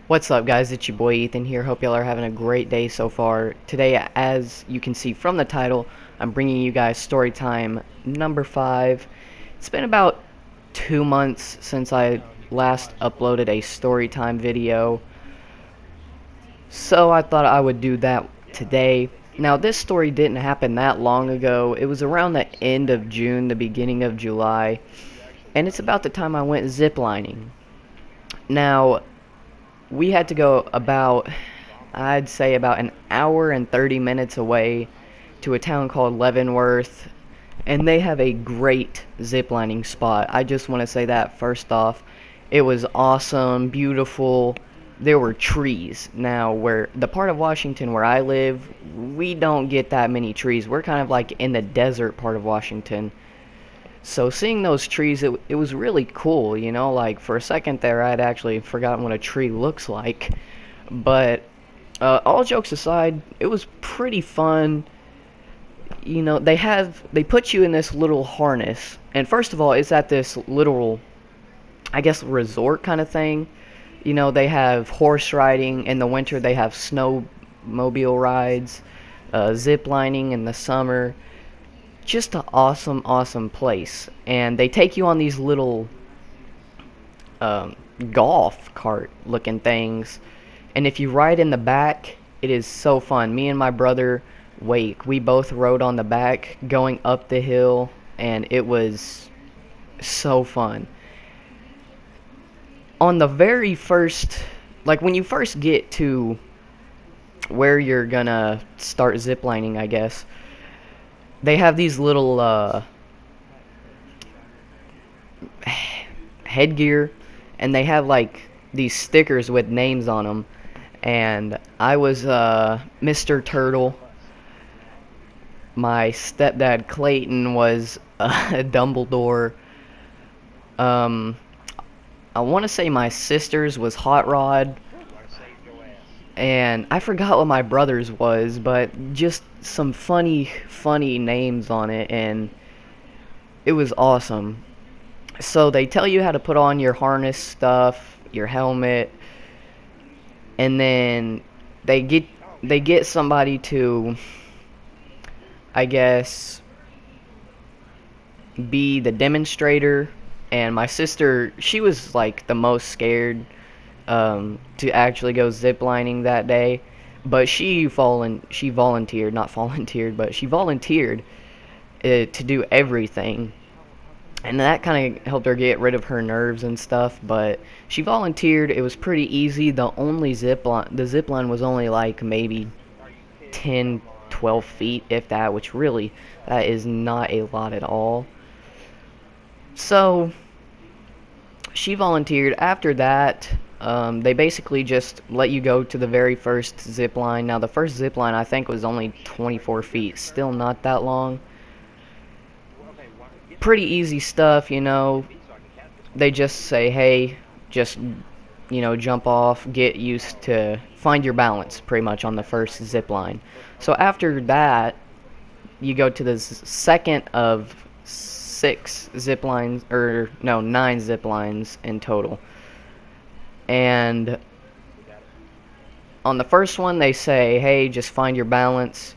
What's up, guys? It's your boy Ethan here. Hope y'all are having a great day so far. Today, as you can see from the title, I'm bringing you guys story time number 5. It's been about 2 months since I last uploaded a story time video, so I thought I would do that today. Now, this story didn't happen that long ago. It was around the end of June, the beginning of July, and it's about the time I went ziplining. Now, we had to go about, I'd say, about an hour and 30 minutes away to a town called Leavenworth, and they have a great ziplining spot. I just want to say that first off. It was awesome, beautiful. There were trees. Now, where the part of Washington where I live, we don't get that many trees. We're kind of like in the desert part of Washington. So seeing those trees, it was really cool, you know, like for a second there I had actually forgotten what a tree looks like. But all jokes aside, it was pretty fun. You know, they put you in this little harness, and first of all, it's at this little, I guess, resort kind of thing. You know, they have horse riding in the winter, they have snowmobile rides, zip lining in the summer. Just an awesome place. And they take you on these little um, golf cart looking things, and if you ride in the back, it is so fun. Me and my brother Wake, we both rode on the back going up the hill, and it was so fun. On the very first, like when you first get to where you're gonna start ziplining, I guess, they have these little headgear, and they have like these stickers with names on them. And I was Mr. Turtle. My stepdad Clayton was Dumbledore. Um, I want to say my sister's was Hot Rod, and I forgot what my brother's was, but just some funny names on it, and it was awesome. So they tell you how to put on your harness stuff, your helmet, and then they get they get somebody to, I guess, be the demonstrator. And my sister, she was like the most scared to actually go ziplining that day, but she volunteered, not volunteered, but she volunteered to do everything, and that kind of helped her get rid of her nerves and stuff. But she volunteered. It was pretty easy. The zip line was only like maybe 10, 12 feet, if that, which really, that is not a lot at all. So she volunteered. After that, they basically just let you go to the very first zip line. Now, the first zip line I think was only 24 feet, still not that long. Pretty easy stuff, you know. They just say, hey, just, you know, jump off, get used to, find your balance pretty much on the first zip line. So after that, you go to the second of 6 zip lines, or no, 9 zip lines in total. And on the first one, they say, hey, just find your balance.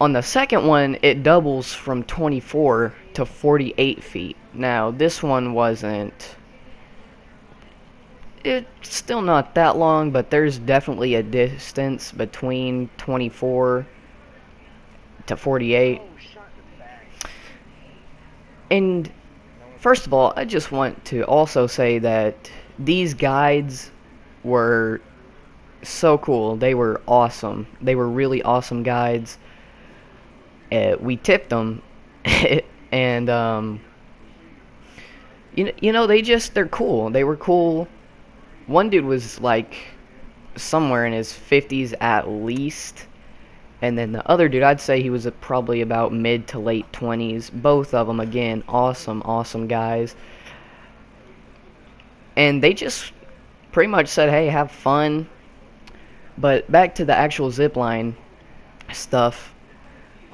On the second one, it doubles from 24 to 48 feet. Now, this one wasn't... It's still not that long, but there's definitely a distance between 24 to 48. And first of all, I just want to also say that these guides were so cool. They were awesome. They were really awesome guides. We tipped them, and you know, they're cool. They were cool. One dude was like somewhere in his 50s at least, and then the other dude, I'd say he was probably about mid to late 20s. Both of them, again, awesome guys. And they just pretty much said, hey, have fun. But back to the actual zipline stuff.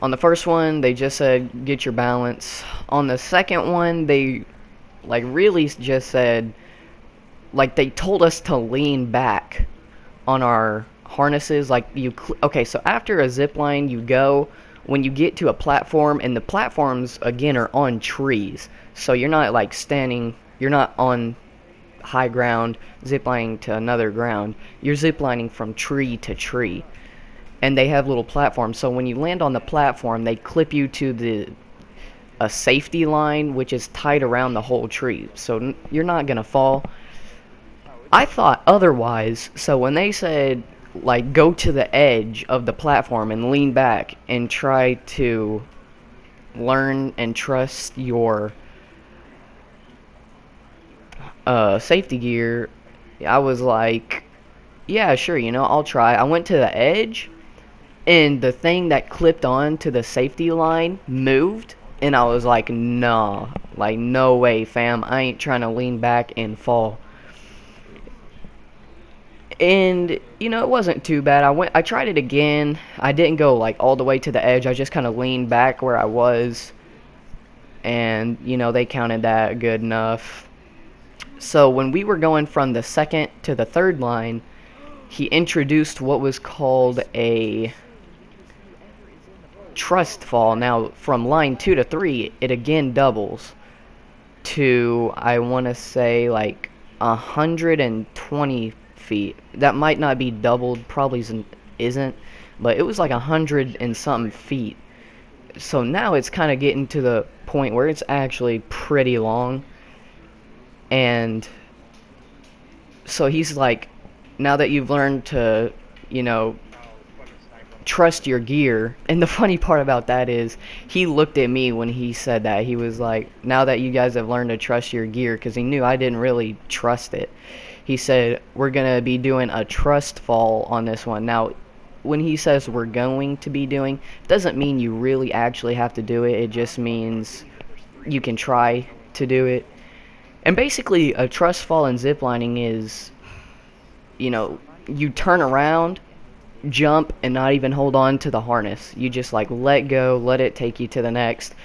On the first one, they just said, get your balance. On the second one, they like really just said, like they told us to lean back on our harnesses. Like okay, so after a zip line, you go when you get to a platform, and the platforms again are on trees, so you're not like standing, you're not on high ground ziplining to another ground. You're ziplining from tree to tree, and they have little platforms. So when you land on the platform, they clip you to a safety line, which is tied around the whole tree, so you're not gonna fall. I thought otherwise, so when they said, like, go to the edge of the platform and lean back and try to learn and trust your safety gear, I was like, yeah, sure, I'll try. I went to the edge, and the thing that clipped on to the safety line moved, and I was like, nah, like, no way, fam, I ain't trying to lean back and fall. And it wasn't too bad. I tried it again. I didn't go like all the way to the edge. I just kind of leaned back where I was, and they counted that good enough. So when we were going from the second to the third line, he introduced what was called a trust fall. Now from line 2 to 3, it again doubles to, I want to say, like 120 feet. That might not be doubled, probably isn't, but it was like 100 and something feet. So now it's kind of getting to the point where it's actually pretty long. And so he's like, now that you've learned to, trust your gear. And the funny part about that is, he looked at me when he said that. He was like, now that you guys have learned to trust your gear, because he knew I didn't really trust it. He said, we're going to be doing a trust fall on this one. Now, when he says we're going to be doing, it doesn't mean you really actually have to do it. It just means you can try to do it. And basically, a trust fall in ziplining is, you turn around, jump, and not even hold on to the harness. You just like let go, let it take you to the next.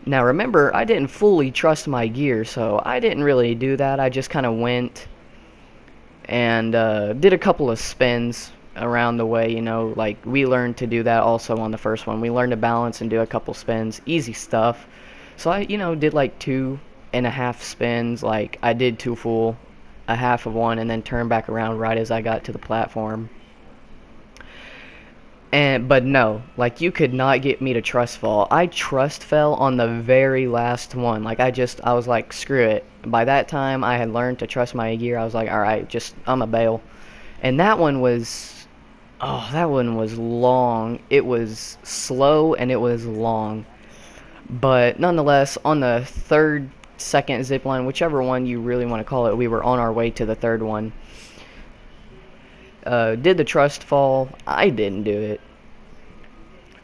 Now remember, I didn't fully trust my gear, so I didn't really do that. I just kind of went and did a couple of spins around the way, like we learned to do that also on the first one. We learned to balance and do a couple spins, easy stuff. So I, did like 2.5 spins. Like I did 2 full, a half of one, and then turned back around right as I got to the platform. But no, like you could not get me to trust fall. I trust fell on the very last one. Like I was like, screw it. By that time I had learned to trust my gear. I was like, alright, I'm a bail. And that one was, that one was long. It was slow and it was long. But nonetheless, on the second zip line, whichever one you really want to call it, we were on our way to the third one. Did the trust fall. I didn't do it.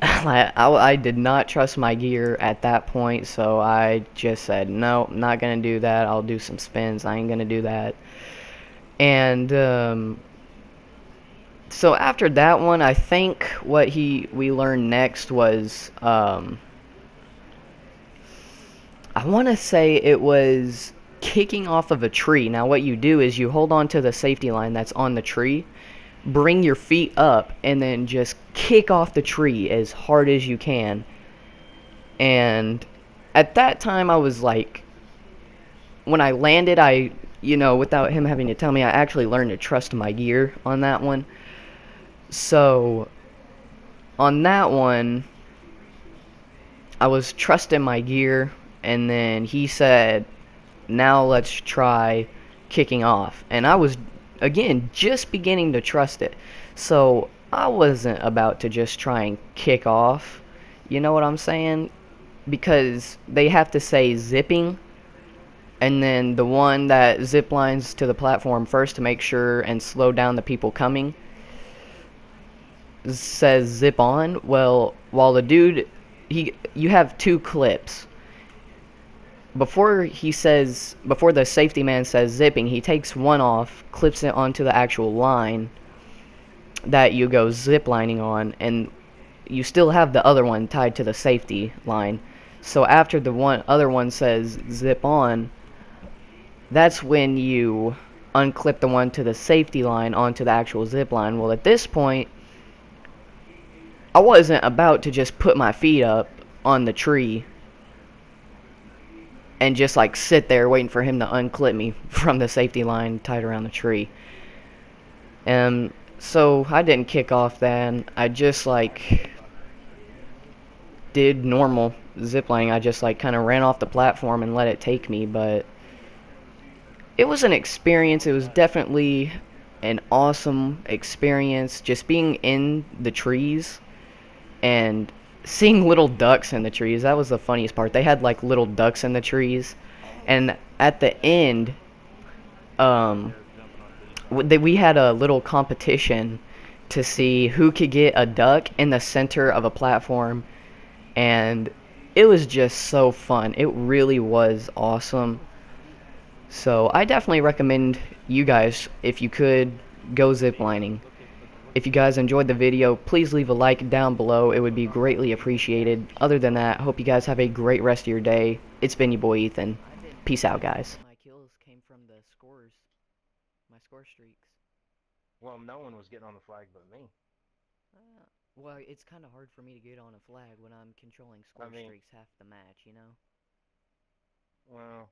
I did not trust my gear at that point, so I just said, no, I'm not going to do that. I'll do some spins. I ain't going to do that. And so after that one, I think what we learned next was, I want to say it was kicking off of a tree. Now what you do is you hold on to the safety line that's on the tree, bring your feet up, and then just kick off the tree as hard as you can. And at that time I was like, when I landed, without him having to tell me, I actually learned to trust my gear on that one. So on that one, I was trusting my gear, and then he said, now let's try kicking off. And I was, again, just beginning to trust it. So I wasn't about to just try and kick off. You know what I'm saying? Because they have to say zipping, and then the one that zip lines to the platform first to make sure and slow down the people coming says zip on. Well, while the dude, you have 2 clips. Before the safety man says zipping, he takes one off, clips it onto the actual line that you go zip lining on, and you still have the other one tied to the safety line. So after the other one says zip on, that's when you unclip the one to the safety line onto the actual zip line. Well, at this point, I wasn't about to just put my feet up on the tree and just like sit there waiting for him to unclip me from the safety line tied around the tree. And so I didn't kick off then. I just like did normal ziplining. I just like kind of ran off the platform and let it take me, but it was an experience. It was definitely an awesome experience just being in the trees and seeing little ducks in the trees. That was the funniest part. They had like little ducks in the trees, and at the end, um, we had a little competition to see who could get a duck in the center of a platform, and it was just so fun. It really was awesome. So I definitely recommend you guys, if you could, go ziplining. If you guys enjoyed the video, please leave a like down below. It would be greatly appreciated. Other than that, hope you guys have a great rest of your day. It's been your boy Ethan. Peace out, guys. My kills came from the scores, my score streaks. Well, no one was getting on the flag but me. Well, it's kind of hard for me to get on a flag when I'm controlling I score mean, streaks half the match, you know? well,